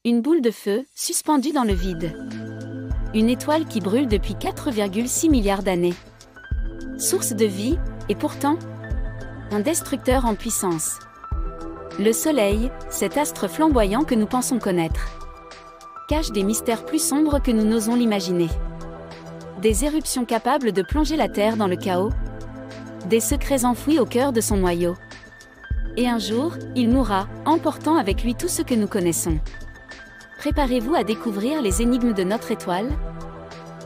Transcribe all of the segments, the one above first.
Une boule de feu, suspendue dans le vide. Une étoile qui brûle depuis 4,6 milliards d'années. Source de vie, et pourtant, un destructeur en puissance. Le Soleil, cet astre flamboyant que nous pensons connaître, cache des mystères plus sombres que nous n'osons l'imaginer. Des éruptions capables de plonger la Terre dans le chaos. Des secrets enfouis au cœur de son noyau. Et un jour, il mourra, emportant avec lui tout ce que nous connaissons. Préparez-vous à découvrir les énigmes de notre étoile.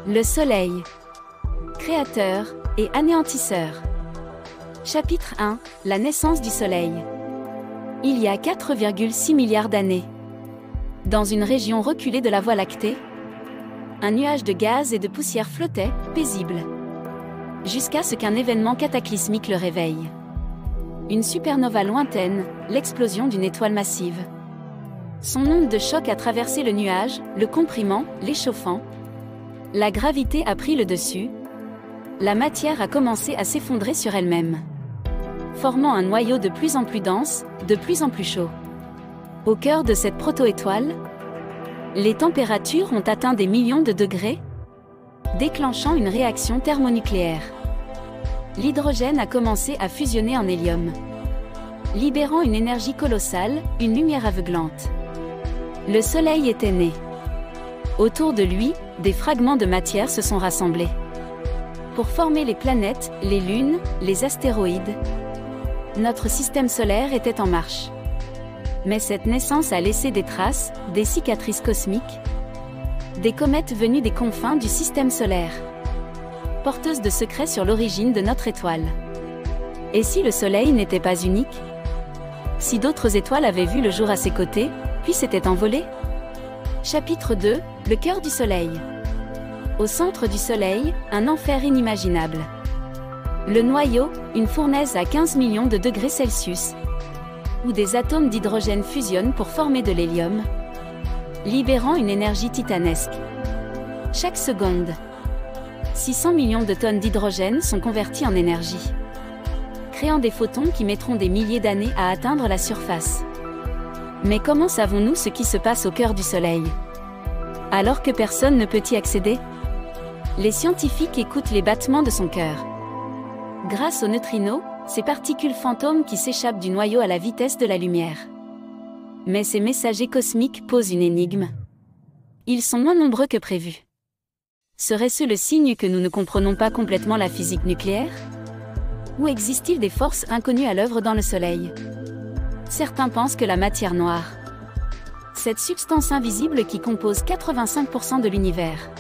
Le Soleil, créateur et anéantisseur. Chapitre 1, la naissance du Soleil. Il y a 4,6 milliards d'années, dans une région reculée de la Voie lactée, un nuage de gaz et de poussière flottait, paisible, jusqu'à ce qu'un événement cataclysmique le réveille. Une supernova lointaine, l'explosion d'une étoile massive. Son onde de choc a traversé le nuage, le comprimant, l'échauffant. La gravité a pris le dessus. La matière a commencé à s'effondrer sur elle-même, formant un noyau de plus en plus dense, de plus en plus chaud. Au cœur de cette proto-étoile, les températures ont atteint des millions de degrés, déclenchant une réaction thermonucléaire. L'hydrogène a commencé à fusionner en hélium, libérant une énergie colossale, une lumière aveuglante. Le Soleil était né. Autour de lui, des fragments de matière se sont rassemblés pour former les planètes, les lunes, les astéroïdes. Notre système solaire était en marche. Mais cette naissance a laissé des traces, des cicatrices cosmiques, des comètes venues des confins du système solaire, porteuses de secrets sur l'origine de notre étoile. Et si le Soleil n'était pas unique? Si d'autres étoiles avaient vu le jour à ses côtés, puis s'étaient envolées? Chapitre 2, le cœur du Soleil. Au centre du Soleil, un enfer inimaginable. Le noyau, une fournaise à 15 millions de degrés Celsius, où des atomes d'hydrogène fusionnent pour former de l'hélium, libérant une énergie titanesque. Chaque seconde, 600 millions de tonnes d'hydrogène sont converties en énergie, créant des photons qui mettront des milliers d'années à atteindre la surface. Mais comment savons-nous ce qui se passe au cœur du Soleil, alors que personne ne peut y accéder? Les scientifiques écoutent les battements de son cœur. Grâce aux neutrinos, ces particules fantômes qui s'échappent du noyau à la vitesse de la lumière. Mais ces messagers cosmiques posent une énigme. Ils sont moins nombreux que prévu. Serait-ce le signe que nous ne comprenons pas complètement la physique nucléaire? Ou existe-t-il des forces inconnues à l'œuvre dans le Soleil? Certains pensent que la matière noire, cette substance invisible qui compose 85% de l'univers,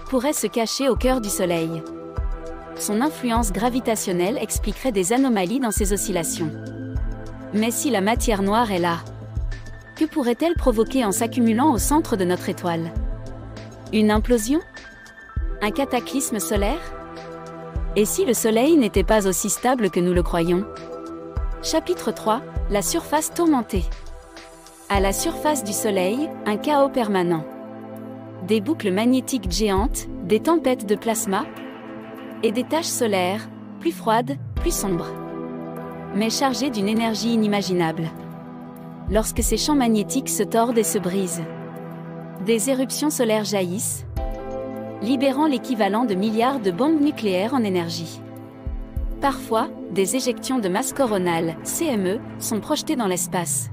pourrait se cacher au cœur du Soleil. Son influence gravitationnelle expliquerait des anomalies dans ses oscillations. Mais si la matière noire est là, que pourrait-elle provoquer en s'accumulant au centre de notre étoile? Une implosion? Un cataclysme solaire? Et si le Soleil n'était pas aussi stable que nous le croyons? Chapitre 3, la surface tourmentée. À la surface du Soleil, un chaos permanent. Des boucles magnétiques géantes, des tempêtes de plasma, et des taches solaires, plus froides, plus sombres, mais chargées d'une énergie inimaginable. Lorsque ces champs magnétiques se tordent et se brisent, des éruptions solaires jaillissent, libérant l'équivalent de milliards de bombes nucléaires en énergie. Parfois, des éjections de masse coronale, CME, sont projetées dans l'espace.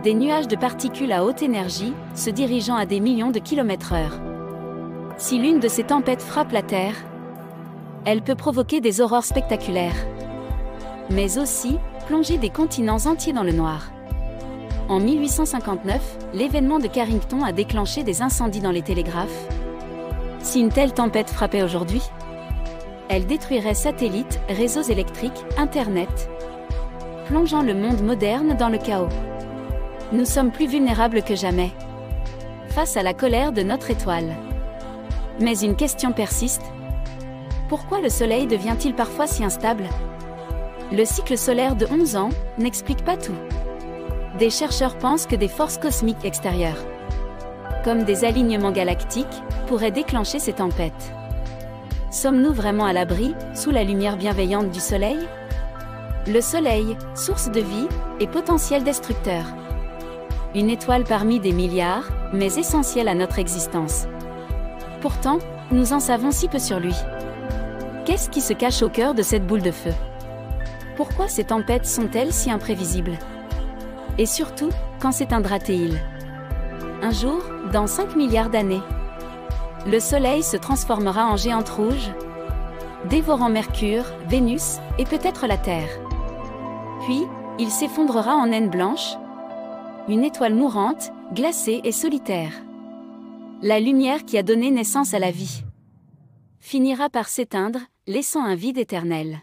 Des nuages de particules à haute énergie, se dirigeant à des millions de kilomètres/heure. Si l'une de ces tempêtes frappe la Terre, elle peut provoquer des aurores spectaculaires, mais aussi plonger des continents entiers dans le noir. En 1859, l'événement de Carrington a déclenché des incendies dans les télégraphes. Si une telle tempête frappait aujourd'hui, elle détruirait satellites, réseaux électriques, Internet, plongeant le monde moderne dans le chaos. Nous sommes plus vulnérables que jamais face à la colère de notre étoile. Mais une question persiste. Pourquoi le Soleil devient-il parfois si instable? Le cycle solaire de 11 ans n'explique pas tout. Des chercheurs pensent que des forces cosmiques extérieures, comme des alignements galactiques, pourraient déclencher ces tempêtes. Sommes-nous vraiment à l'abri, sous la lumière bienveillante du Soleil? Le Soleil, source de vie, et potentiel destructeur. Une étoile parmi des milliards, mais essentielle à notre existence. Pourtant, nous en savons si peu sur lui. Qu'est-ce qui se cache au cœur de cette boule de feu? Pourquoi ces tempêtes sont-elles si imprévisibles? Et surtout, quand s'éteindra-t-il? Un jour, dans 5 milliards d'années, le Soleil se transformera en géante rouge, dévorant Mercure, Vénus, et peut-être la Terre. Puis, il s'effondrera en naine blanche, une étoile mourante, glacée et solitaire. La lumière qui a donné naissance à la vie finira par s'éteindre, laissant un vide éternel.